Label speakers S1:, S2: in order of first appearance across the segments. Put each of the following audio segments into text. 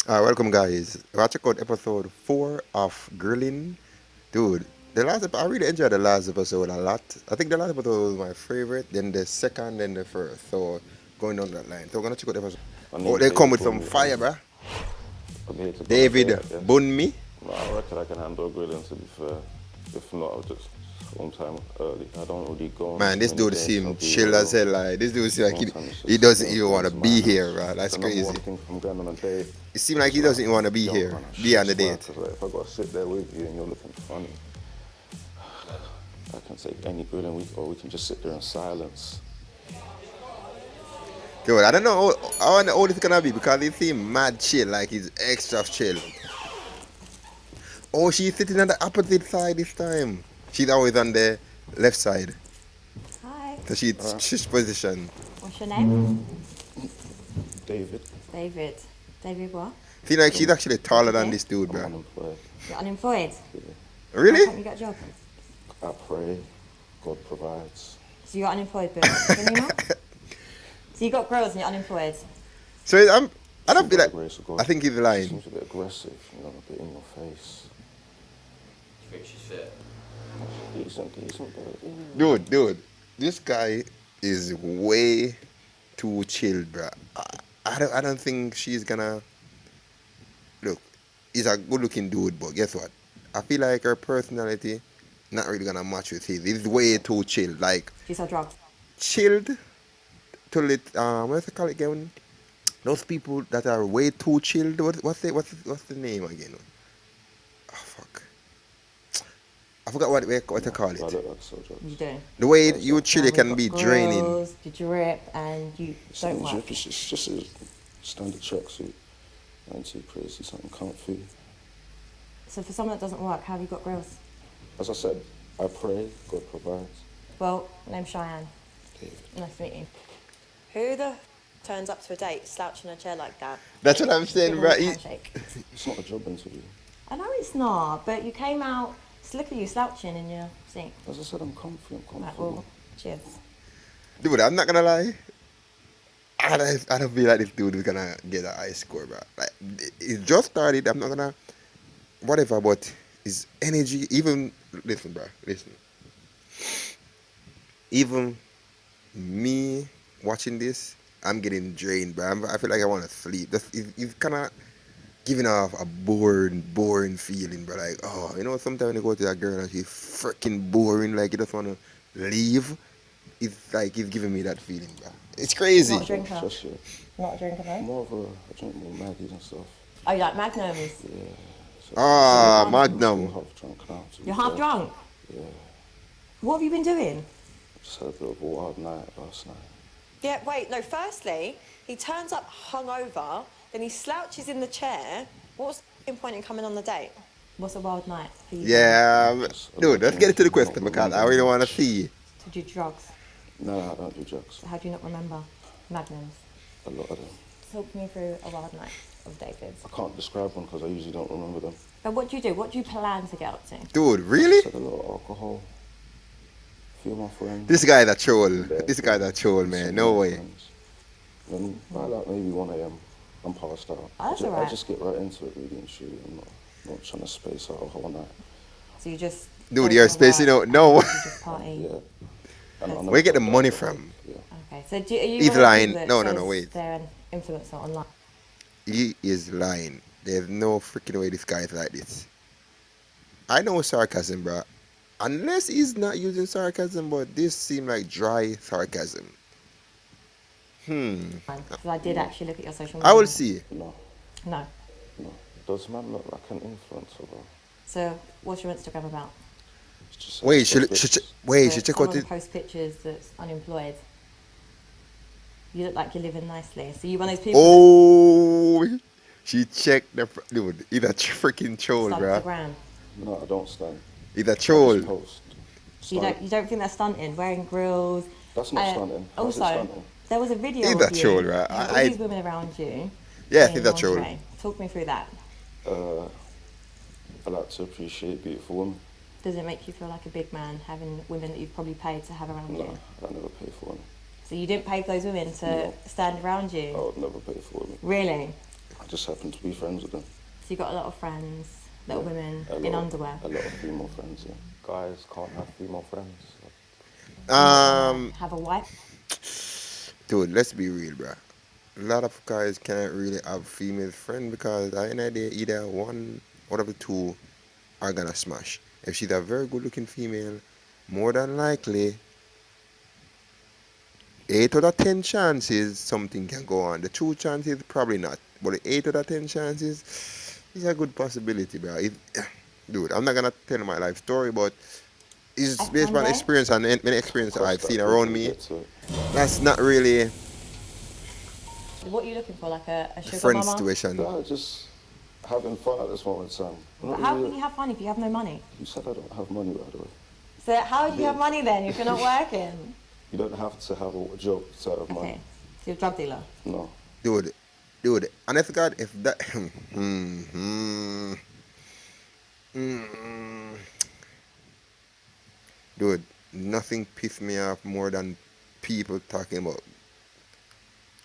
S1: Welcome guys. Well, check out episode 4 of Grilling. Dude, I really enjoyed the last episode a lot. I think the last episode was my favorite, then the second, then the first. So going down that line. So we're gonna check out episode.
S2: My
S1: Oh,
S2: name's
S1: they come
S2: David
S1: with some
S2: Bunmii,
S1: fire, bruh.
S2: I'm here to
S1: David
S2: commentate, I guess.
S1: Bunmii.
S2: No, I reckon I can handle grilling, to be fair. If not, I'll just one time early. I don't really go on
S1: Man,
S2: too
S1: this
S2: many
S1: dude
S2: dates, I'll
S1: seem
S2: be
S1: chill as
S2: real.
S1: hell. Like this dude seem like
S2: Sometimes it's
S1: he
S2: just
S1: doesn't
S2: getting
S1: even
S2: thrown
S1: want to
S2: to my
S1: be
S2: hands.
S1: here, bruh. That's
S2: The number one
S1: crazy.
S2: thing from going on a date
S1: It seems like
S2: is
S1: he doesn't even want to be
S2: yo,
S1: here,
S2: man, I
S1: be on
S2: should
S1: the
S2: swear,
S1: date.
S2: 'cause, like, if I gotta sit there with you and you're looking funny, I can take any grilling week, or we can just sit there in silence.
S1: Dude, I don't know how old it's gonna be because he seem mad chill, like he's extra chill. Oh, she's sitting on the opposite side this time. She's always on the left side.
S3: Hi.
S1: So she's positioned.
S3: What's your name?
S2: David,
S3: David. David what?
S1: See, like she's actually taller than
S3: Okay.
S1: this dude,
S2: I'm
S1: bro.
S2: unemployed.
S3: You're unemployed. How
S1: Really?
S3: come you got a job?
S2: I pray, God provides.
S3: So you're unemployed, but can you not? So you got girls and you're unemployed.
S1: So I don't feel
S2: By
S1: like.
S2: the grace of God.
S1: I think he's
S2: She
S1: lying.
S2: seems a bit aggressive, a bit in your face.
S4: You think she's fit?
S2: Decent, but
S1: Dude, this guy is way too chilled, bro. I don't think she's gonna look. He's a good-looking dude, but guess what? I feel like her personality not really gonna match with his. He's way too chilled, like
S3: Do you sell drugs?
S1: chilled to it. What's it called again? Those people that are way too chilled. What's the name again? Oh fuck! I forgot what to call
S2: I
S1: it.
S2: look like so judge.
S3: You do.
S1: The way you chill,
S3: Now
S1: it
S3: we've
S1: can
S3: got
S1: be draining.
S3: girls, you drip, and you don't work.
S2: It's just a standard tracksuit. Nothing too crazy, something comfy.
S3: So for someone that doesn't work, how have you got girls?
S2: As I said, I pray, God provides.
S3: Well, my name's Cheyenne.
S2: David.
S3: Nice to meet you.
S5: Who the turns up to a date slouching in a chair like that?
S1: That's what I'm saying,
S3: Give
S1: bro.
S3: them a handshake.
S2: It's not a job interview.
S3: I know it's not, but you came out, just look at you slouching in your seat.
S2: As I said, I'm comfy, I'm
S3: Right,
S2: comfortable.
S3: well, cheers.
S1: Dude, I'm not gonna lie. I don't feel like this dude is gonna get a high score, bro. Like it just started. I'm not gonna whatever, but his energy. Even listen, bro. Listen. Even me watching this, I'm getting drained, bro. I feel like I want to sleep. He's kind of giving off a boring feeling, bro. Like, oh, sometimes when you go to a girl and she's freaking boring, like you just want to leave. It's like he's giving me that feeling, bro. It's crazy.
S3: Not a drinker.
S2: Just yeah.
S3: Not a drinker, no?
S2: More of I drink more Maggies and stuff.
S3: Oh, you like Magnums?
S2: Yeah. So
S1: Ah,
S3: So you're
S1: Magnum.
S2: half drunk now. to be
S3: You're half
S2: fair.
S3: drunk?
S2: Yeah.
S3: What have you been doing?
S2: Just had a bit of a wild night last night.
S5: Yeah, wait, no, firstly, he turns up hungover, then he slouches in the chair. What's the point in coming on the date?
S3: What's a wild night for you?
S1: Yeah, dude, let's get into the question
S2: Not
S1: because I really want to see.
S3: To do drugs.
S2: No, I don't do drugs.
S3: So how do you not remember Magnums?
S2: A lot of them.
S3: Talk me through a wild night of David's.
S2: I can't describe one because I usually don't remember them.
S3: But what do you do? What do you plan to get up to?
S1: Dude, really?
S2: Said a lot of alcohol. A few of my friends.
S1: This guy's a troll.
S2: Yeah,
S1: This guy's a troll,
S2: some
S1: man.
S2: of
S1: No
S2: my
S1: way.
S2: friends. Then by like maybe 1 a.m. I'm passed out.
S3: Oh, that's
S2: I
S3: alright.
S2: just get right into it really and truly. I'm not trying to space out a whole night.
S3: So you just
S1: Dude,
S3: go
S1: you're
S3: to
S1: spacing
S3: work
S1: out. No.
S3: and you just party.
S2: Yeah. And I
S1: Where you get the
S2: never
S1: money
S2: talk about
S1: from?
S2: it, Yeah.
S3: Okay. So are you
S1: He's
S3: one of the
S1: lying.
S3: people that
S1: No,
S3: says
S1: wait.
S3: they're an influencer online?
S1: He is lying. There's no freaking way this guy is like this. I know sarcasm, bro. Unless he's not using sarcasm, but this seemed like dry sarcasm.
S3: Because I did actually look at your social media.
S1: I will see.
S2: No,
S3: No.
S2: no. Does man look like an influencer, bro?
S3: So what's your Instagram about?
S2: It's just
S1: Wait,
S2: stuff
S1: should
S2: that's-
S1: check out
S3: someone
S1: it.
S3: post pictures that's unemployed. You look like you're living nicely. So you one of those people
S1: Oh, she checked the dude. He's a freaking troll,
S3: that
S1: bro.
S3: Instagram.
S2: No, I don't stand.
S1: He's a
S2: I just
S1: troll.
S2: post.
S3: You don't think that's stunting? Wearing grills.
S2: That's not stunting. How's it
S3: Also,
S2: stunting?
S3: there was a video
S1: He's
S3: of
S1: a
S3: you.
S1: troll, right?
S3: You had all
S1: I-
S3: these women around you.
S1: Yes,
S3: in
S1: he's a troll.
S3: lingerie. Talk me through that.
S2: I like to appreciate beautiful women.
S3: Does it make you feel like a big man having women that you've probably paid to have around
S2: No,
S3: you?
S2: I never pay for them.
S3: So you didn't pay for those women to
S2: No.
S3: stand around
S2: I
S3: you?
S2: would never pay for them.
S3: Really?
S2: I just happen to be friends with them.
S3: So you got a lot of friends, little women
S2: A
S3: in
S2: lot-
S3: underwear.
S2: A lot of female friends, yeah. Guys can't have female friends.
S3: Have a wife.
S1: Dude, let's be real, bro. A lot of guys can't really have female friend because at the end of the day, either one out of the two are gonna smash. If she's a very good looking female, more than likely 8 out of 10 chances something can go on. The 2 chances probably not. But the 8 out of 10 chances is a good possibility, bro. Dude, I'm not gonna tell my life story, but it's based
S3: One
S1: on
S3: day?
S1: experience and many experience
S2: Cross
S1: I've
S2: that
S1: seen
S2: bridge
S1: around
S2: when we
S1: me.
S2: get to it.
S1: That's not really
S3: What are you looking for? Like a
S1: a
S3: sugar
S1: friend
S3: mama?
S1: situation.
S2: Nah, just having fun at this moment in time.
S3: But how can you have fun if you have no money?
S2: You said I don't have money, by the way.
S3: So how do you have money then if you're not working?
S2: You don't have to have a job to have money.
S3: Okay, so you're a drug dealer.
S2: No.
S1: Dude, honest to God, if that dude, nothing pissed me off more than people talking about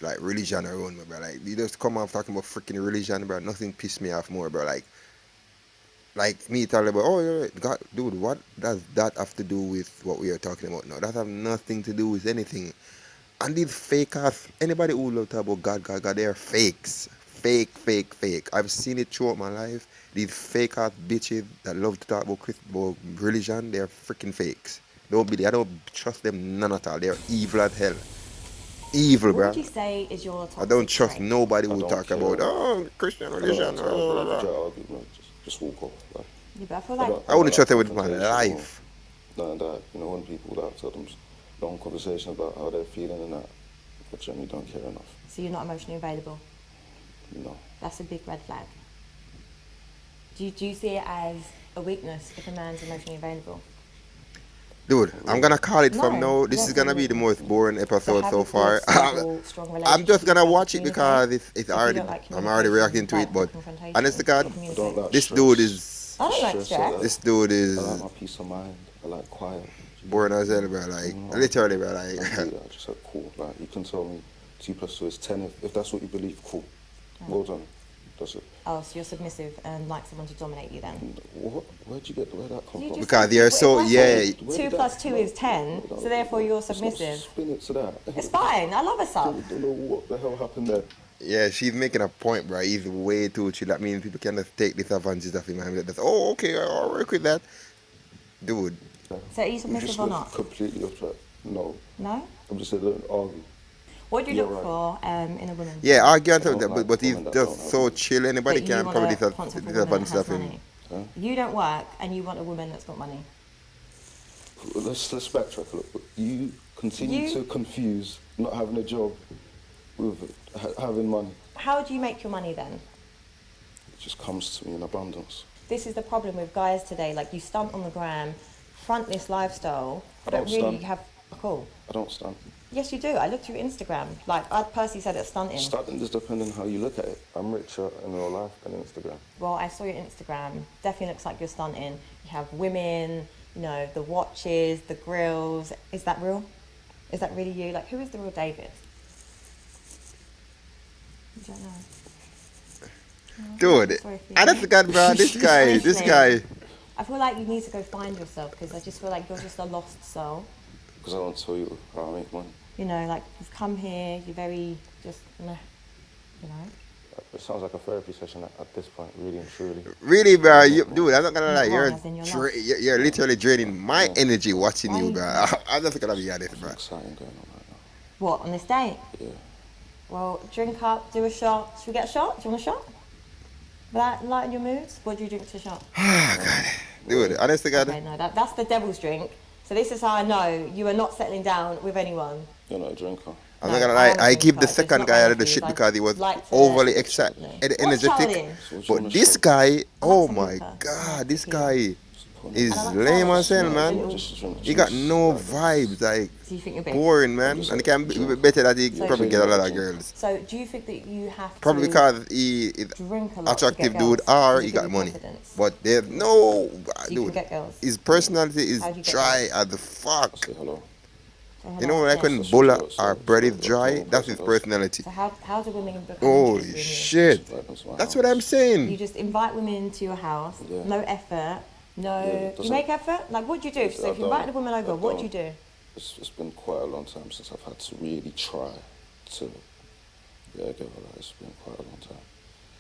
S1: like religion around me, bro. Like you just come off talking about freaking religion, bro. Nothing pissed me off more, bro. Like me telling about, oh yeah, God, dude, what does that have to do with what we are talking about now? That have nothing to do with anything. And these fake ass, anybody who love to talk about God, they are fakes. Fake. I've seen it throughout my life. These fake ass bitches that love to talk about religion, they're freaking fakes. I don't trust them none at all. They're evil as hell. Evil,
S3: What
S1: bro.
S3: would you say is your toxic
S1: I don't trust
S3: trait?
S1: nobody
S2: I
S1: who
S2: don't
S1: talk
S2: care.
S1: about Christian
S2: I don't
S1: religion.
S2: have to have
S1: Blah,
S2: a
S1: blah, blah.
S2: religious argument. Just walk off. Like,
S3: Yeah, but I feel
S2: I
S3: like
S2: don't-
S1: I wouldn't
S2: don't
S1: trust them
S2: like
S1: with my
S2: confrontation
S1: life.
S2: or none of that. You know, when people would have to have them long conversation about how they're feeling and that, I generally don't care enough.
S3: so you're not emotionally available.
S2: No.
S3: That's a big red flag. Do you see it as a weakness if a man's emotionally available?
S1: Dude, I'm gonna call it from
S3: No,
S1: now. This
S3: I
S1: is
S3: don't
S1: gonna
S3: see
S1: be the
S3: weakness.
S1: most boring
S3: So
S1: episode
S3: have
S1: so
S3: a
S1: far.
S3: good, stable, strong
S1: I'm
S3: relationship.
S1: just gonna
S3: You have
S1: watch
S3: to
S1: it because it's
S3: communicate. If you
S1: already.
S3: don't like
S1: I'm already
S3: communication,
S1: reacting to
S3: don't
S1: it, but
S3: do confrontation.
S1: honest to God,
S2: I don't
S3: Communicate.
S2: like
S1: this
S2: stress.
S1: dude is
S3: I don't like
S2: Stress
S3: stress.
S2: like that.
S1: this dude
S2: I
S1: is
S2: like my peace of mind. I like quiet.
S1: boring as hell, bro. Like literally, bro. Like
S2: I just said cool. Like you can tell me 2+2 is 10 if that's what you believe. Cool. Well done. That's it.
S3: Oh, so you're submissive and like someone to dominate you then?
S2: What? Where'd you get where that come
S3: You
S2: from?
S3: just
S1: Because
S3: said-
S1: they are
S3: if
S1: so
S3: I
S1: yeah.
S3: say
S2: Where
S3: 2
S2: did
S3: plus
S2: that-
S3: 2 is 10, so therefore you're
S2: Let's not
S3: submissive.
S2: spin it to that.
S3: It's fine. I love a
S2: I
S3: sub.
S2: don't know what the hell happened there.
S1: Yeah, she's making a point, bro. He's way too chill. That means people can just take this advantage of him and be like, oh, okay, I'll work with that. Dude,
S3: So are you
S2: You
S3: submissive
S2: just
S3: or
S2: went
S3: not?
S2: completely off track. No.
S3: No?
S2: I'm just saying don't argue.
S3: What do you
S2: You're
S3: look
S2: right.
S3: for in a woman?
S1: yeah, I get
S2: don't
S1: it,
S2: like
S1: but he's
S2: women that
S1: just
S2: don't have
S1: so
S2: money.
S1: chill. Anybody
S3: But you
S1: can
S3: want
S1: probably
S3: a
S1: this
S3: concept of a woman that
S1: advantage
S3: has
S1: of him.
S3: money.
S2: Huh?
S3: You don't work and you want a woman that's got money.
S2: Let's backtrack a little. You continue
S3: You-
S2: to confuse not having a job with having money.
S3: How do you make your money then?
S2: It just comes to me in abundance.
S3: This is the problem with guys today. Like, you stunt on the gram, front this lifestyle,
S2: I
S3: but
S2: don't
S3: really
S2: stunt.
S3: have a call.
S2: I don't stunt.
S3: Yes, you do. I looked at your Instagram. Like, I'd personally said it's stunting.
S2: Stunting just depending how you look at it. I'm richer in real life than Instagram.
S3: Well, I saw your Instagram. Definitely looks like you're stunting. You have women, you know, the watches, the grills. Is that real? Is that really you? Like, who is the real David? I don't know.
S1: Dude,
S3: Sorry for you.
S1: honest to God, bro, this guy.
S3: Honestly. I feel like you need to go find yourself because I just feel like you're just a lost soul.
S2: Because I don't tell you how I make money.
S3: You know, like, you've come here, you're very just, meh, you know.
S2: It sounds like a therapy session at this point, really and truly.
S1: Really, bro, dude, I'm not gonna lie,
S3: Not
S1: you're
S3: wrong, as in you're not.
S1: you're literally draining my energy watching you, bro.
S3: Why?
S1: I'm just gonna be honest, bro.
S2: There's exciting going on right now.
S3: What, on this date?
S2: Yeah.
S3: Well, drink up, do a shot. Should we get a shot? Do you want a shot? That lighten your moods? What do you drink to shot?
S1: Dude, honest to God,
S3: Okay, no, that's the devil's drink. So this is how I know you are not settling down with anyone.
S2: You're not a drinker.
S1: I'm
S3: No,
S1: not gonna
S3: I
S1: lie,
S3: am a
S1: I give
S3: drinker,
S1: the
S3: so it's
S1: second
S3: not
S1: guy a
S3: my
S1: little
S3: issue,
S1: shit
S3: I
S1: because he was
S3: like to
S1: overly
S3: shortly.
S1: excited,
S3: What's
S1: energetic.
S3: shouting?
S2: So what you
S1: But
S2: wanna
S1: this
S2: shot?
S1: guy, oh
S3: some
S1: my
S3: liquor.
S1: God,
S3: I
S1: this
S3: like tequila.
S1: guy is
S3: And I like
S1: lame
S3: sour.
S1: as hell,
S3: Yeah,
S1: man.
S2: Just drink
S1: He got
S2: juice,
S1: no
S2: like,
S1: vibes, like
S3: Do you think you're big?
S1: boring, man. And he can be better that he
S3: So-
S1: probably get a lot of girls.
S3: So do you think that you have
S1: Probably
S3: to
S1: because he is
S3: drink a lot to
S1: attractive
S3: get
S1: dude
S3: girls?
S1: or
S3: Does it
S1: he
S3: give
S1: got
S3: you
S1: money.
S3: confidence?
S1: But there's no,
S3: You can
S1: dude,
S3: get girls.
S1: his personality is
S3: How do you get
S1: dry
S3: girls?
S1: as the fuck.
S2: Say hello.
S3: So how
S1: You know,
S3: about
S1: like
S3: this?
S1: when bulla or bread is dry, that's his personality.
S3: So how do women become
S1: Holy
S3: interested in you?
S1: shit. That's what I'm
S3: You
S1: saying.
S3: just invite women into your house,
S2: Yeah.
S3: no effort, no.
S2: Yeah,
S3: you
S2: doesn't-
S3: make effort? Like, what do you do? So
S2: I
S3: if you invite a woman
S2: I
S3: over, what do you
S2: don't.
S3: do?
S2: It's been quite a long time since I've had to really try to get a girl. Like, it's been quite a long time.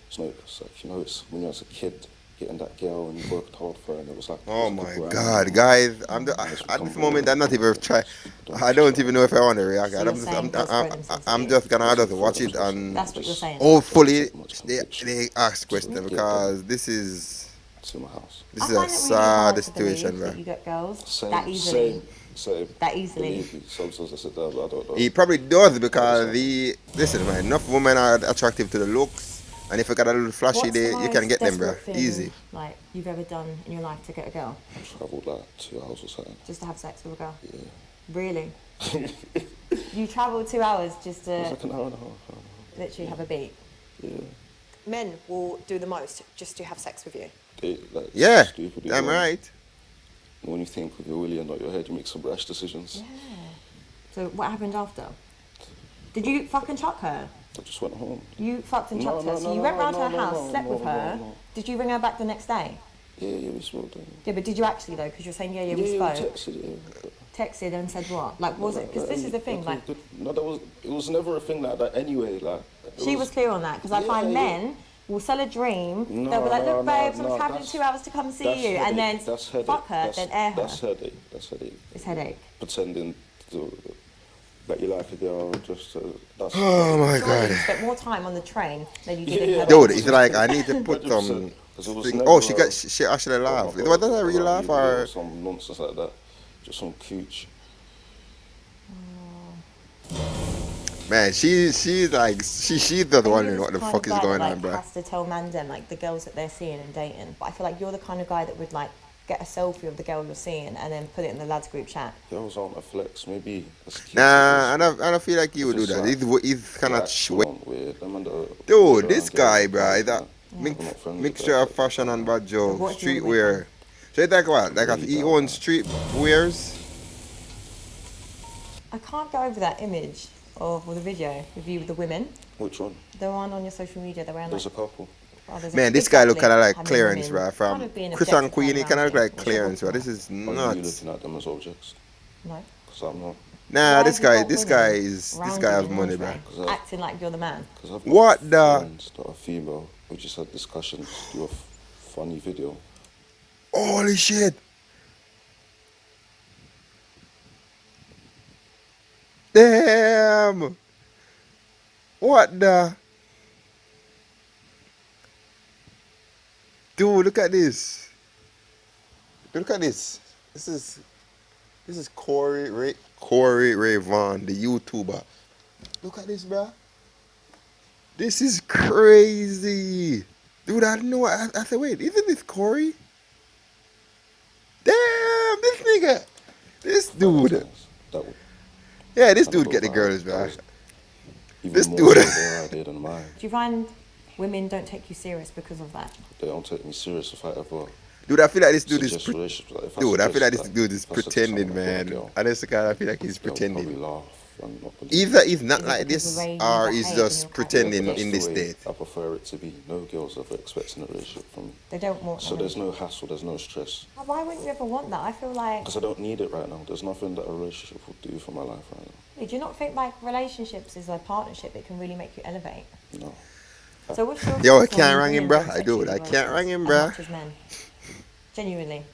S2: It's like, you know, it's when you was a kid getting that girl and you worked hard for her and it was like, it
S1: Oh
S2: was a
S1: my
S2: grind.
S1: God, guys!
S2: And it's
S1: At
S2: become
S1: this
S2: very
S1: moment, I'm not even try.
S2: don't
S1: I don't
S2: try.
S1: even know if I want to react.
S3: So you're saying girls grow them since
S1: I'm
S3: you.
S1: just gonna
S2: Listen,
S1: just watch it
S2: listen,
S1: and
S3: That's what you're saying.
S1: hopefully
S2: Take much
S1: they
S2: conviction
S1: ask
S2: to
S1: question
S2: get
S1: because this is
S2: to my house.
S3: I
S1: a
S3: find it really
S1: sad
S3: hard to believe
S1: situation, bro.
S3: that you get girls
S2: Same,
S3: that easily.
S2: same.
S3: That easily.
S2: Believe me, sometimes I sit down, I don't know.
S1: He probably does because
S2: Understand.
S1: listen, man, enough women are attractive to the looks, and if you got a little flashy,
S3: What's the
S1: you can
S3: most
S1: get them, bro.
S3: desperate thing
S1: Easy.
S3: like you've ever done in your life to get a girl?
S2: Travelled like 2 hours or something.
S3: Just to have sex with a girl?
S2: Yeah.
S3: Really? You travelled 2 hours just
S2: It was
S3: to
S2: like an hour and a half.
S3: literally have a beat?
S2: Yeah.
S5: Men will do the most just to have sex with you.
S2: Like,
S1: Yeah,
S2: stupid.
S1: damn right.
S2: When you think with your willy and not your head, you make some rash decisions.
S3: Yeah. So what happened after? Did you fucking chuck her?
S2: I just went home.
S3: You fucked and chucked
S2: No,
S3: her. So
S2: no,
S3: you went round to her
S2: no,
S3: house,
S2: no,
S3: slept
S2: no,
S3: with her.
S2: no.
S3: Did you ring her back the next day?
S2: Yeah, we spoke then.
S3: Yeah, but did you actually though? Because you're saying yeah, we spoke.
S2: Texted, yeah.
S3: Texted and said what? Like was it? Because this is the thing. Like
S2: No, it was never a thing like that anyway. Like
S3: she was clear on that. Because I find men will sell a dream. They'll be like, look, babes, I'm traveling 2 hours to come see you, and then fuck her, then air her.
S2: That's headache.
S3: It's headache.
S2: Pretending that you like a girl, just that's.
S1: Oh my
S3: Surely
S1: God.
S3: you spent more time on the train than you did in her
S1: Dude,
S3: bedroom.
S1: it's like I need to put some.
S2: 'Cause it was
S1: thing.
S2: never
S1: Oh,
S2: a-
S1: she actually laughed. Was that a real laugh or?
S2: some nonsense like that? Just some cooch.
S1: Man, she's like she's the one wondering what the fuck is going on, bro.
S3: Has to tell man them like the girls that they're seeing and dating. But I feel like you're the kind of guy that would like get a selfie of the girl you're seeing and then put it in the lads group chat.
S2: Girls aren't a flex, maybe.
S1: Nah, I don't feel like you would do that. He's kind of
S2: weird.
S1: dude. This guy, bro, is that
S3: Yeah.
S1: mixture of fashion and bad
S3: So
S1: joke,
S3: what do you
S1: streetwear. So it's like what? Like if he owns street wears.
S3: I can't go over that image or the video of you with the women.
S2: Which one?
S3: The one on your social media, they're wearing
S2: There's
S3: like.
S2: a couple.
S1: Man, this guy look kind of like
S3: I mean,
S1: Clarence,
S3: women
S1: bro. From
S3: kind of being
S1: Chris and
S3: objectified
S1: Queen, he kind of look
S3: around
S1: like
S3: here.
S1: Clarence, bro. This is
S2: Are you
S1: nuts.
S2: looking at them as objects?
S3: No.
S2: Because I'm not.
S1: Nah,
S3: Why
S1: this
S3: have you
S1: guy,
S3: got
S1: this
S3: women
S1: guy is, this
S3: around
S1: guy
S3: you
S1: has
S3: in
S1: money, bro.
S3: lingerie, acting like you're the man.
S2: Because I've got
S1: What the?
S2: friends that are female. We just had discussions to do a funny video.
S1: Holy shit! Damn! What the? Dude, look at this. Look at this. This is Corey Ray Vaughn, the YouTuber. Look at this, bruh. This is crazy. Dude, I didn't know. I said, wait, isn't this Corey? Damn, this nigga. This dude.
S2: That would,
S1: Yeah, this
S2: I
S1: dude
S2: thought
S1: get the
S2: that-
S1: girls,
S2: that
S1: bruh.
S2: was Even
S1: This
S2: more
S1: dude.
S2: so their idea than mine.
S3: Do you find women don't take you serious because of that?
S2: They don't take me serious if I ever
S1: Dude, I feel like this dude is.
S2: suggest relationships. Like, if I
S1: Dude, I feel like
S2: suggest
S1: this dude
S2: that-
S1: is
S2: if I said to
S1: pretending,
S2: someone, "I've got a
S1: man.
S2: girl,"
S1: Honestly, I feel like he's
S2: they'll
S1: pretending.
S2: probably laugh and not believe
S1: Either
S2: it.
S1: he's not
S3: Is it
S1: like
S3: because
S1: this,
S3: the way you
S1: or he's
S3: behave
S1: just
S3: in your
S1: pretending
S2: But that's
S1: in
S2: the
S1: this
S2: way
S1: state.
S2: I prefer it to be. No girls ever expecting a relationship from me.
S3: They don't want
S2: So
S3: them.
S2: there's no hassle, there's no stress.
S3: Why wouldn't you ever want that? I feel like.
S2: Because I don't need it right now. There's nothing that a relationship will do for my life right now.
S3: Do you not think like relationships is a partnership? It can really make you elevate.
S2: No.
S3: So what's your
S1: Yo, I
S3: thoughts
S1: can't
S3: on
S1: ring him,
S3: women
S1: bruh.
S3: being
S1: I do it. I
S3: sexually
S1: can't ring him,
S3: as
S1: bruh.
S3: much as men? Genuinely.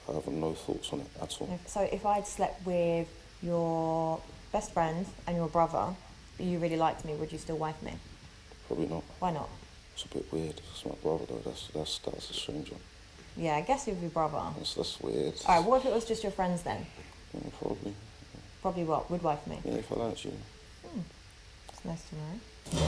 S2: I have no thoughts on it at all.
S3: So if I'd slept with your best friend and your brother, but you really liked me, would you still wife me?
S2: Probably not.
S3: Why not?
S2: It's a bit weird. It's my brother though. That's a strange one.
S3: Yeah, I guess with your brother.
S2: That's weird.
S3: Alright, what if it was just your friends then?
S2: Yeah, probably.
S3: Probably what? Would wife me?
S2: Yeah, if I liked you.
S3: It's nice to know.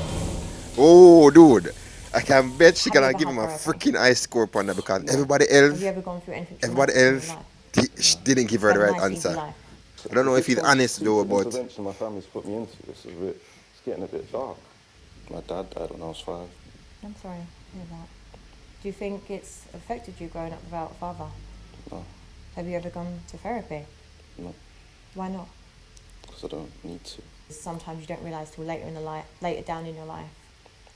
S1: Oh, dude. I can bet she
S3: Have you
S1: gonna
S3: ever
S1: give him a
S3: had forever?
S1: freaking high score upon that because everybody
S3: Have
S1: else,
S3: you ever gone through anything
S1: everybody
S3: traumatic in
S1: else
S3: your life?
S1: didn't give her the
S3: Had a
S1: right
S3: nice, easy
S1: answer.
S3: life?
S1: I don't know if he's honest though, but
S2: Intervention my family's put me into. It's getting a bit dark. My dad died when I was 5.
S3: I'm sorry to hear that. Do you think it's affected you growing up without a father?
S2: No,
S3: Have you ever gone to therapy?
S2: no.
S3: Why not?
S2: because I don't need to.
S3: Sometimes you don't realise till later down in your life,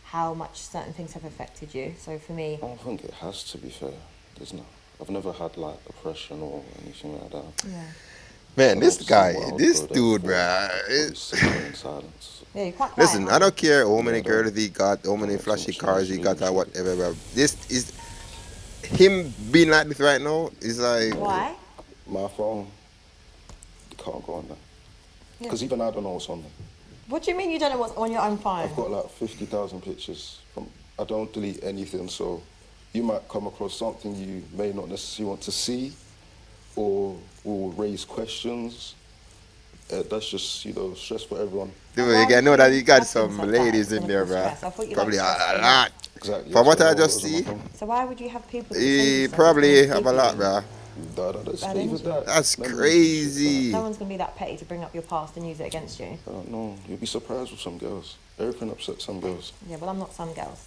S3: how much certain things have affected you. So for me,
S2: I don't think it has, to be fair. There's no. I've never had like depression or anything like that.
S3: yeah,
S1: Man,
S2: I
S1: this
S2: don't see
S1: guy,
S2: what I would
S1: this
S2: go there
S1: dude,
S2: for. Probably
S1: bruh.
S2: sit there in silence.
S3: yeah, you're quite quiet.
S1: Listen, I
S3: aren't
S1: don't
S3: you?
S1: care how
S2: Yeah,
S1: many
S2: I don't.
S1: girls he got, how
S2: I
S1: many
S2: don't
S1: flashy
S2: think
S1: cars
S2: so.
S1: he got, or
S2: Really.
S1: whatever, bro. This is him being like this right now. Is like
S3: Why?
S2: My phone, you can't go on there.
S3: Yeah.
S2: Because even I don't know what's on there.
S3: What do you mean you don't know what's on your own phone?
S2: I've got like 50,000 pictures. I don't delete anything, so you might come across something you may not necessarily want to see or will raise questions. That's just, stress for everyone.
S1: dude,
S3: Why
S1: you can
S3: would
S1: know that
S3: you
S1: he got
S3: have
S1: some
S3: things like that?
S1: ladies
S3: It's
S1: in
S3: gonna
S1: there,
S3: cause
S1: bro.
S3: stress. I thought you
S1: Probably
S3: liked stress
S1: a
S3: enough.
S1: lot.
S2: Exactly.
S1: From what
S2: that's
S1: I
S2: why
S1: just
S2: those are my
S1: see,
S2: phone.
S3: So why would you have people that
S1: he
S3: say you
S1: probably have a
S3: give
S1: lot,
S3: you
S1: bro.
S2: That's
S3: bad
S2: leave it
S3: energy?
S2: that.
S1: That's
S2: Memories and shit,
S1: crazy.
S3: No one's gonna be that petty to bring up your past and use it against you.
S2: I don't know. You'll be surprised with some girls. Everything upsets some girls.
S3: Yeah, well, I'm not some girls.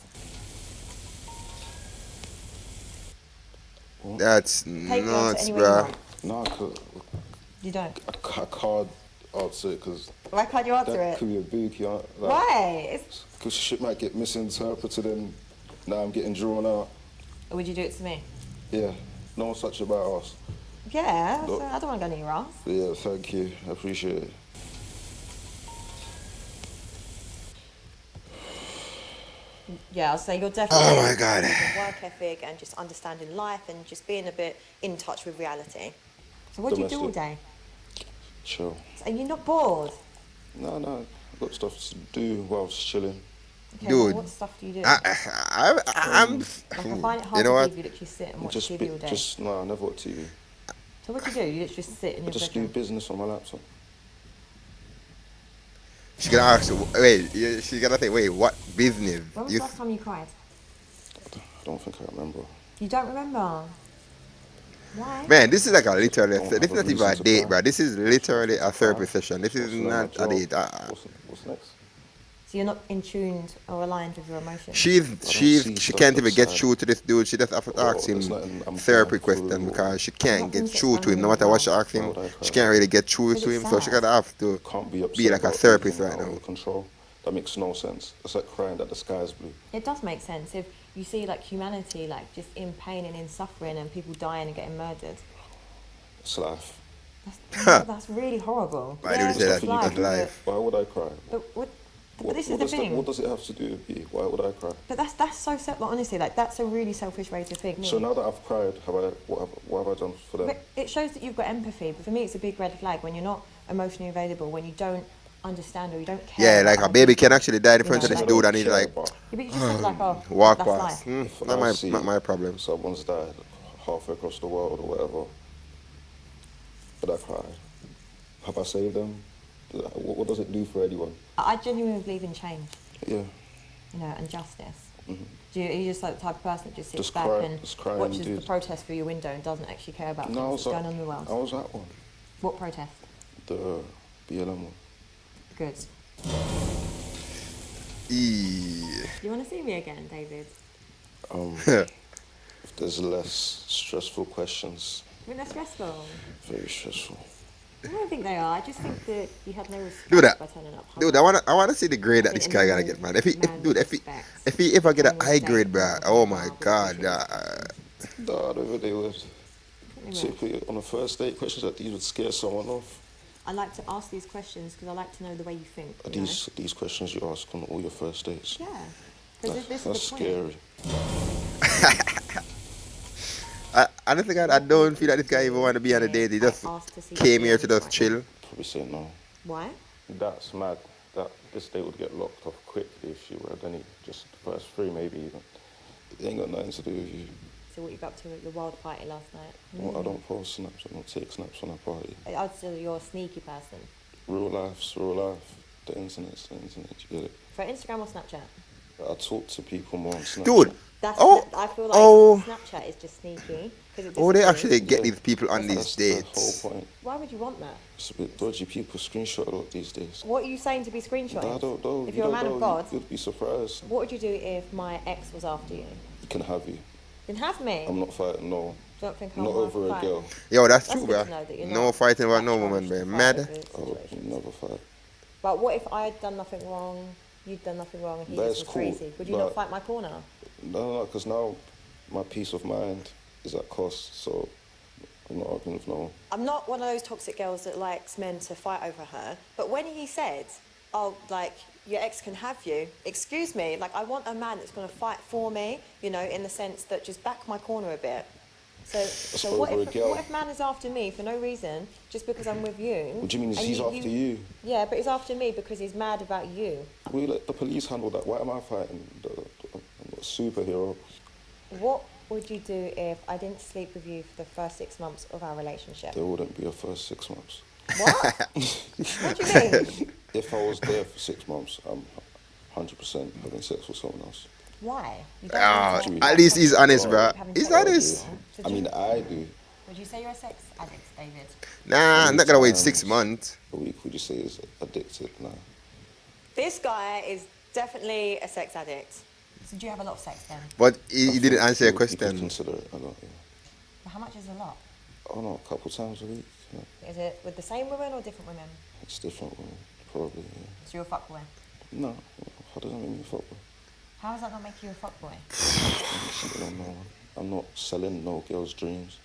S1: That's
S3: Take me on to
S1: nuts,
S3: anywhere you
S1: bro.
S3: want.
S2: No,
S3: You don't.
S2: I can't answer it because
S3: Why can't you answer
S2: that
S3: it?
S2: could be a bookie. Like,
S3: Why?
S2: Because shit might get misinterpreted and now I'm getting drawn out.
S3: Or would you do it to me?
S2: Yeah, no one's such about us.
S3: Yeah,
S2: Look.
S3: so I don't want to go near your ass.
S2: Yeah, thank you. I appreciate it.
S3: Yeah, I'll say you're definitely
S1: Oh my god.
S5: Work ethic and just understanding life and just being a bit in touch with reality.
S3: So what do you do all
S2: Domestic.
S3: day?
S2: Chill.
S3: Are you not bored?
S2: No, I've got stuff to do whilst chilling.
S3: Okay,
S1: Dude,
S3: what stuff do you do?
S1: I'm.
S3: Like, I find it
S1: You
S3: hard
S1: know
S3: to
S1: what?
S3: believe you literally sit and watch TV all day.
S2: No, I never watch TV.
S3: So what do you do? You literally just sit in
S2: I
S3: your
S2: just do
S3: bedroom?
S2: business on my laptop.
S1: She gonna ask. Wait, she gonna say, wait, what business?
S3: When was
S1: You
S3: the last time you cried?
S2: I don't think I remember.
S3: You don't remember? Why?
S1: Man, this is like a literally.
S2: Don't
S1: This
S2: have
S1: is
S2: a
S1: not even
S2: reason
S1: a
S2: to
S1: date,
S2: cry.
S1: bro. This is literally a therapy session. This is
S2: What's my
S1: not a
S2: job?
S1: date.
S2: What's next?
S3: So you're not in tune or aligned with your emotions?
S1: She
S2: see stuff
S1: can't even get
S2: outside.
S1: through to this dude. She just have to
S2: Well,
S1: ask him
S2: there's nothing I'm
S1: therapy
S2: going through
S1: question
S2: or-
S1: because she can't
S3: What
S1: get
S3: things
S1: through
S3: that's
S1: to him.
S3: going
S1: No
S3: on
S1: matter
S3: in
S1: what she
S3: your
S1: asks him,
S2: Why would I
S1: she
S2: cry?
S1: can't really get through
S3: Because
S1: to
S3: it's
S1: him. So she
S3: sad.
S1: gotta have to
S2: Can't be upset
S1: be like a
S2: about
S1: therapist
S2: everything
S1: right
S2: out
S1: now.
S2: of control. That makes no sense. It's like crying that the sky is blue.
S3: It does make sense if you see like humanity like just in pain and in suffering and people dying and getting murdered.
S2: It's life.
S3: That's really horrible.
S1: Why do we
S3: Yeah,
S1: say
S2: There's
S1: that?
S2: nothing you
S1: That's
S2: can do.
S1: life.
S2: Why would I cry?
S3: But this is the thing.
S2: What does it have to do with me? Why would I cry?
S3: But that's so like, honestly, like that's a really selfish way to think.
S2: So now that I've cried, what have I done for them?
S3: But it shows that you've got empathy. But for me, it's a big red flag when you're not emotionally available, when you don't understand or you don't care.
S1: Yeah,
S3: about
S1: like a
S3: other
S1: baby
S3: people.
S1: can actually die in front of
S3: know,
S1: this
S3: like-
S1: dude and he's
S2: Care
S1: like,
S2: about-
S3: Yeah, but you just said like, oh,
S1: walk
S3: that's
S1: past.
S3: life.
S2: If I see
S1: Not my problem.
S2: Someone's died halfway across the world or whatever, but I cried. Have I saved them? What does it do for anyone?
S3: I genuinely believe in change,
S2: Yeah.
S3: you know, and justice. Are you just like the type of person that just sits
S2: Just
S3: back
S2: cry-
S3: and
S2: just cry and
S3: watches
S2: do
S3: the
S2: it.
S3: protest through your window and doesn't actually care about
S2: No, I
S3: what's
S2: was
S3: going on in the world?
S2: I was at one.
S3: What protest?
S2: The BLM one.
S3: Good.
S1: "Eee."
S3: You want to see me again, David?
S2: If there's less stressful questions,
S3: I mean, they're stressful.
S2: very stressful.
S3: I don't think they are. I just think that you had no respect
S1: Dude,
S3: by turning up.
S1: Dude, I wanna see the grade that
S3: think
S1: this guy
S3: no
S1: gotta get, man. If
S3: respect,
S1: he ever get a
S3: no
S1: high grade,
S3: respect,
S1: bruh,
S3: no
S1: oh my
S3: respect,
S1: god,
S3: no
S2: No, I don't think they would.
S3: They will.
S2: Typically, on a first date, questions like these would scare someone off.
S3: I like to ask these questions because I like to know the way you think.
S2: Are
S3: You know?
S2: these questions you ask on all your first dates?
S3: Yeah. Because
S2: That's
S3: this is the point.
S2: scary.
S1: I don't think I don't feel that this guy even want to be on a date. He just
S3: I asked to see
S1: came here
S3: feelings
S1: to just
S3: right
S1: chill.
S3: now.
S2: Probably say no.
S3: Why?
S2: That's mad. That this date would get locked off quickly if she were at any, just the first three maybe even. It ain't got nothing to do with you.
S3: So what you got up to at your wild party last night?
S2: Well, I don't post snaps, I don't take snaps when I party.
S3: I'd say you're a sneaky person.
S2: Real life's real life. The internet's the internet, you get it?
S3: For Instagram or Snapchat?
S2: I talk to people more on Snapchat.
S1: Dude,
S3: That's I feel like
S1: oh.
S3: Snapchat is just sneaky. 'Cause it
S1: oh, they
S3: disappears.
S1: actually get
S2: Yeah.
S1: these people on
S2: That's
S1: these
S2: the
S1: dates.
S2: whole point.
S3: Why would you want that?
S2: It's a bit dodgy. People screenshot a lot these days.
S3: What are you saying to be screenshotted?
S2: I don't know.
S3: If
S2: You
S3: you're a
S2: don't
S3: man
S2: know.
S3: of God,
S2: You'd be surprised.
S3: what would you do if my ex was after you?
S2: He can have you.
S3: Then have me.
S2: I'm not fighting, no.
S3: Don't think I'm
S2: Not
S3: worth
S2: over a
S3: fighting.
S2: girl.
S1: Yo, that's
S3: That's
S1: true,
S3: good
S1: bro.
S3: to know that you're
S1: No
S3: not
S1: fighting about
S3: that
S1: no
S3: childish
S1: woman,
S3: to
S1: man.
S3: fight
S1: Mad.
S3: over
S2: I would
S3: situations.
S2: never fight.
S3: But what if I had done nothing wrong, you'd done nothing wrong, and he
S2: That's
S3: just was
S2: cool,
S3: crazy? Would you not
S2: but-
S3: fight my corner?
S2: No, because now my peace of mind is at cost, so I'm not arguing with no one.
S5: I'm not one of those toxic girls that likes men to fight over her. But when he said, "Oh, like your ex can have you," excuse me, like I want a man that's going to fight for me, you know, in the sense that just back my corner a bit. So what
S2: over a
S5: if
S2: girl.
S5: what if man is after me for no reason, just because I'm with you?
S2: What do you mean
S5: and
S2: he's after you?
S5: Yeah, but he's after me because he's mad about you.
S2: We let the police handle that. Why am I fighting? I'm not a superhero.
S3: What would you do if I didn't sleep with you for the first 6 months of our relationship?
S2: There wouldn't be a first 6 months.
S3: What? What do you mean?
S2: If I was there for 6 months, I'm 100% having sex with someone else.
S3: Why? You don't
S1: Ah,
S3: want to
S1: at least he's honest, bro.
S3: having
S1: He's
S3: sex with
S1: honest.
S3: people. So
S2: I
S3: do
S2: mean,
S3: you-
S2: I do.
S3: would you say you're a sex addict, David?
S1: Nah, I'm not gonna wait
S2: Times
S1: 6 months.
S2: a week, would you say is addicted? Nah.
S5: This guy is definitely a sex addict.
S3: So do you have a lot of sex then?
S1: But he didn't answer your
S2: You could
S1: question.
S2: consider it a lot, yeah.
S3: Well, how much is a lot?
S2: Oh no, a couple times a week. Yeah.
S3: Is it with the same women or different women?
S2: It's different women, probably, yeah.
S3: So you're a fuckboy.
S2: No, how does that make me fuck with?
S3: How does that not make you a fuckboy?
S2: I don't know. I'm not selling no girls' dreams.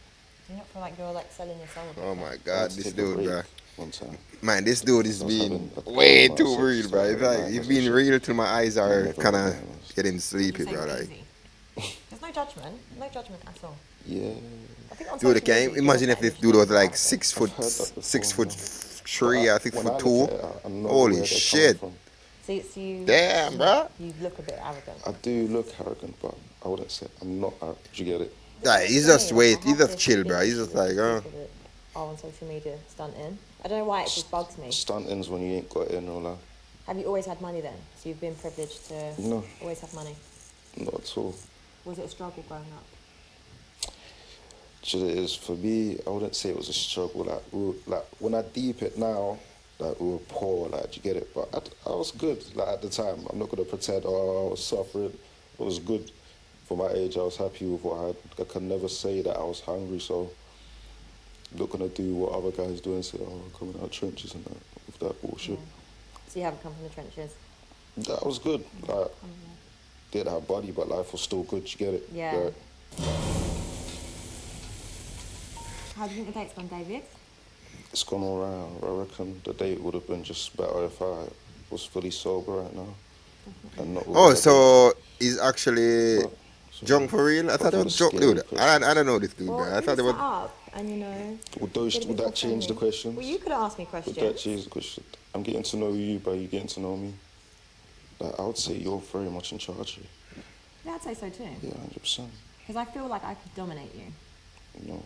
S3: Do you not feel like you're like selling your soul? a bit?
S1: Oh my
S2: I
S1: god,
S2: had to
S1: this
S2: take a
S1: dude,
S2: break
S1: bro.
S2: one time.
S1: Man, this dude is
S2: I was
S1: being
S2: having a
S1: way
S2: couple
S1: too
S2: months
S1: real,
S2: of
S1: bro. It's
S2: stuff
S1: like
S2: like
S1: he's
S2: that.
S1: being real till my eyes are
S2: Never
S1: kind of
S2: recognized.
S1: getting
S3: Would you
S1: sleepy,
S3: say
S1: bro.
S3: you're
S1: Like,
S3: easy? There's no judgment. No judgment at all.
S2: Yeah.
S3: I think on
S1: dude,
S3: social
S1: can
S3: media,
S1: you
S3: you
S1: imagine
S3: look
S1: if
S3: at
S1: this
S3: it,
S1: dude
S3: you
S1: was
S3: feel
S1: like
S3: arrogant.
S1: 6'3" or 6'2"?
S2: When I look at it, I know
S1: Holy
S2: where they're
S1: shit.
S2: coming
S3: So you.
S1: Damn, bruh.
S3: You look a bit arrogant.
S2: from. I do look arrogant, but I wouldn't say I'm not arrogant. Do you get it?
S1: Nah,
S3: It's
S1: he's
S3: for
S1: just
S3: me,
S1: wait,
S3: I
S1: he's
S3: have
S1: just
S3: this
S1: chill, bro. He's
S3: issue
S1: just
S3: with
S1: like,
S3: people that are on social media stunting. I don't know why it just bugs me.
S2: Stuntings when you ain't got it in all that.
S3: Have you always had money then? So you've been privileged to
S2: No.
S3: always have money.
S2: Not at all.
S3: Was it a struggle growing up?
S2: So it is for me. I wouldn't say it was a struggle. Like when I deep it now, like we were poor. Like, do you get it? But I was good. Like at the time, I'm not gonna pretend. Oh, I was suffering. I was good for my age. I was happy with what I had. I can never say that I was hungry. So I'm not gonna do what other guys do and say, oh, I'm coming out of trenches and that with that bullshit.
S3: So you haven't come from the trenches.
S2: That was good. Like didn't have body, but life was still good. You get it?
S3: Yeah.
S2: Like,
S3: How do you think the date's gone, David?
S2: it's gone all right. I reckon the date would have been just better if I was fully sober right now. And not with
S1: oh,
S2: that
S1: so he's actually
S2: But- so-
S1: drunk for real? I thought it
S2: for
S1: was
S2: the
S1: drunk,
S2: scary
S1: dude.
S2: questions.
S1: I don't know this dude,
S3: Well,
S1: bro. I
S3: you
S1: thought it was.
S3: sat up and you know.
S2: Would
S3: get a bit
S2: that
S3: more
S2: change the
S3: friendly.
S2: questions?
S3: Well, you could have asked me
S2: Would that
S3: questions.
S2: change the question? I'm getting to know you, but you getting to know me. Like, I would say you're very much in charge here.
S3: Yeah, I'd say so too.
S2: Yeah, 100%.
S3: Because I feel like I could dominate you.
S2: No,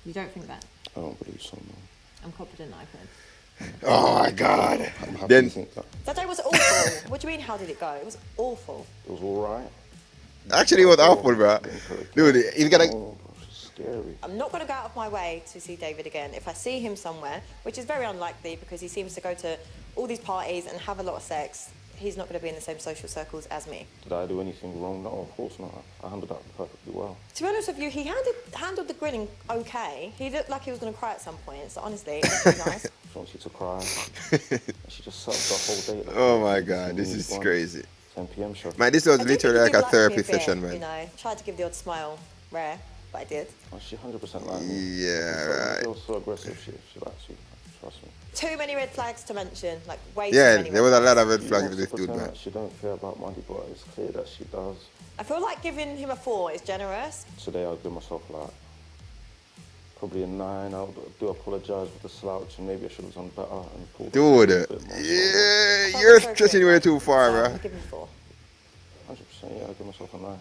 S3: You don't think that?
S2: I don't believe so, no.
S3: I'm confident that I could.
S1: Oh my god.
S2: I'm happy
S1: Then
S2: you think that.
S5: That day was awful. What do you mean, how did it go? It was awful.
S2: It was all right.
S1: actually it was awful, bro. Dude, he's gonna.
S2: Oh, it's scary.
S5: I'm not going to go out of my way to see David again. If I see him somewhere, which is very unlikely because he seems to go to all these parties and have a lot of sex, he's not going to be in the same social circles as me.
S2: Did I do anything wrong? No, of course not. I handled that perfectly well.
S5: To be honest with you, he handled the grinning okay. He looked like he was going to cry at some point, so honestly, it was really nice.
S2: She wants you to cry. She just sat the whole day. Like,
S1: Oh my god, this is
S2: one
S1: crazy.
S2: 10 p.m. show.
S1: Man, this was
S5: I did
S1: literally
S5: think
S1: like
S5: he
S1: a
S5: did
S1: therapy
S5: me bit,
S1: session,
S5: You
S1: man.
S5: know, tried to give the odd smile, rare, but I did.
S2: Oh, she 100% like me.
S1: Yeah, right.
S2: She was so aggressive. She likes you. Trust me.
S5: Too many red flags to mention, like way too
S1: Yeah,
S5: many.
S1: there
S5: red
S1: was a lot
S5: flags.
S1: of red
S2: She
S1: flags
S2: wants
S1: with
S2: to
S1: this dude,
S2: pretend
S1: man.
S2: that she don't care about money, but it's clear that she does.
S5: I feel like giving him a 4 is generous.
S2: Today I'll give myself like probably a 9. I do apologise for the slouch and maybe I should have done better and pulled
S1: Dude,
S2: a bit more sober.
S1: yeah,
S5: Felt
S1: you're
S5: appropriate,
S1: stretching way
S5: but-
S1: too far,
S5: so
S1: bro.
S5: I'll give him 4.
S2: 100%, yeah, I'll give myself a 9.